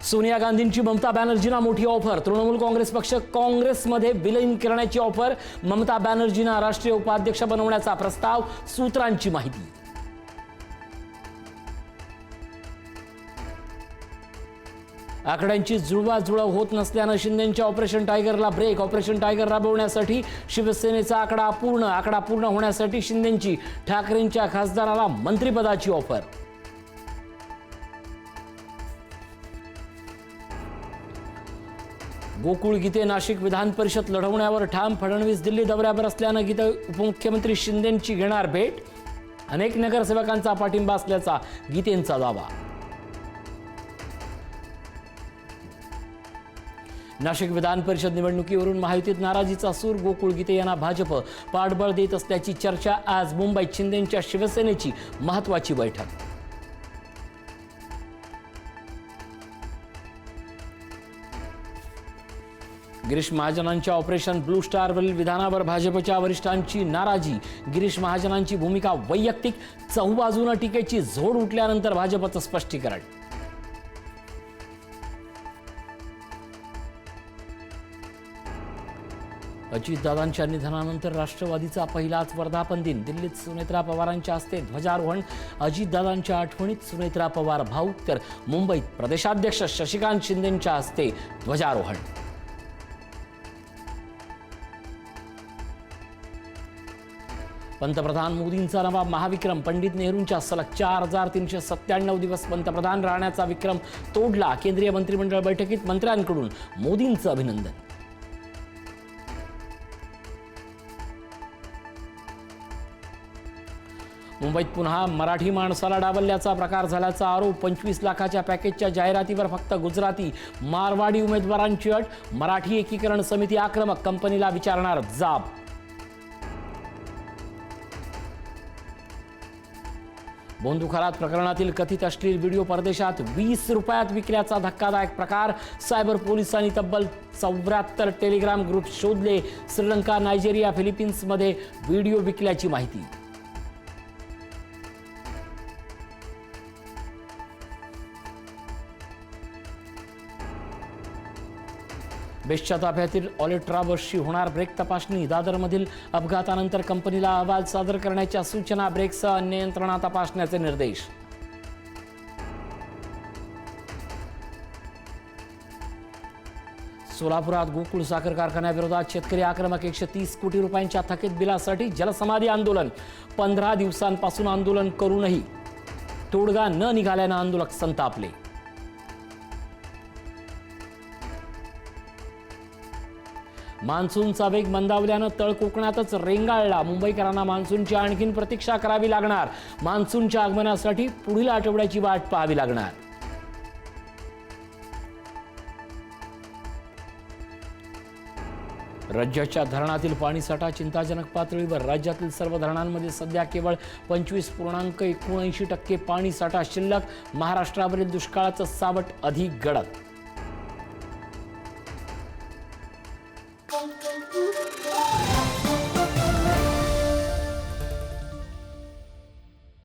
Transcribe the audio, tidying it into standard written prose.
सोनिया गांधींची ममता बॅनर्जींना मोठी ऑफर। तृणमूल काँग्रेस पक्ष काँग्रेसमध्ये विलीन करण्याची ऑफर। ममता बॅनर्जींना राष्ट्रीय उपाध्यक्ष बनवण्याचा प्रस्ताव। सूत्रांची माहिती। आकड्यांची जुळवाजुळव होत नसल्याने शिंदेंच्या ऑपरेशन टायगरला ब्रेक। ऑपरेशन टायगर राबवण्यासाठी शिवसेनेचा आकडा पूर्ण होण्यासाठी शिंदेंची ठाकरेंच्या खासदाराला मंत्रिपदाची ऑफर। गोकुळ गीते नाशिक विधान परिषद लढवण्यावर ठाम। फडणवीस दिल्ली दौऱ्यावर असल्याने गीते उपमुख्यमंत्री शिंदेंची घेणार भेट। अनेक नगरसेवकांचा पाठिंबा असल्याचा गीतेंचा दावा। नाशिक विधान परिषद निवडणुकीवरून महायुतीत नाराजीचा सूर। गोकुळ गीते यांना भाजप पाठबळ देत असल्याची चर्चा। आज मुंबईत शिंदेंच्या शिवसेनेची महत्त्वाची बैठक। गिरीश महाजनांच्या ऑपरेशन ब्लू स्टारवरील विधानावर भाजपच्या वरिष्ठांची नाराजी। गिरीश महाजनांची भूमिका वैयक्तिक। चहूबाजूने टीकेची झोड उठल्यानंतर भाजपचं स्पष्टीकरण। अजितदादांच्या निधनानंतर राष्ट्रवादीचा पहिलाच वर्धापन दिन। दिल्लीत सुनेत्रा पवारांच्या हस्ते ध्वजारोहण। अजितदादांच्या आठवणीत सुनेत्रा पवार भाऊक, तर मुंबईत प्रदेशाध्यक्ष शशिकांत शिंदेंच्या हस्ते ध्वजारोहण। पंतप्रधान मोदींचा नवा महाविक्रम। पंडित नेहरूंच्या सलग 4397 दिवस पंतप्रधान राहण्याचा विक्रम तोडला। केंद्रीय मंत्रिमंडळ बैठकीत मंत्र्यांकडून मोदींचं अभिनंदन। मुंबईत पुन्हा मराठी माणसाला डावलल्याचा प्रकार झाल्याचा आरोप। 25 लाखाच्या पॅकेजच्या जाहिरातीवर फक्त गुजराती मारवाडी उमेदवारांची अट। मराठी एकीकरण समिती आक्रमक। कंपनीला विचारणार जाब। बोंदुखरात प्रकरणातील कथित अश्लील व्हिडिओ परदेशात 20 रुपयात विकल्याचा धक्कादायक प्रकार। सायबर पोलिसांनी तब्बल 74 टेलिग्राम ग्रुप शोधले। श्रीलंका, नायजेरिया, फिलिपिन्समध्ये व्हिडिओ विकल्याची माहिती। बेस्टच्या ताफ्यातील ऑलेट्रा बसची होणार ब्रेक तपासणी। दादरमधील अपघातानंतर कंपनीला अहवाल सादर करण्याच्या सूचना। ब्रेकसह अन्य यंत्रणा तपासण्याचे निर्देश। सोलापुरात गोकुळ साखर कारखान्याविरोधात शेतकरी आक्रमक। 130 कोटी रुपयांच्या थकीत बिलासाठी जलसमाधी आंदोलन। 15 दिवसांपासून आंदोलन करूनही तोडगा न निघाल्याने आंदोलक संतापले। मान्सूनचा वेग मंदावल्याने तळ कोकणातच रेंगाळला। मुंबईकरांना मान्सूनची आणखीन प्रतीक्षा करावी लागणार। मान्सूनच्या आगमनासाठी पुढील आठवड्याची वाट पाहावी लागणार। राज्याच्या धरणातील पाणीसाठा चिंताजनक पातळीवर। राज्यातील सर्व धरणांमध्ये सध्या केवळ 25.79% पाणीसाठा शिल्लक। महाराष्ट्रावरील दुष्काळाचं सावट अधिक गडद।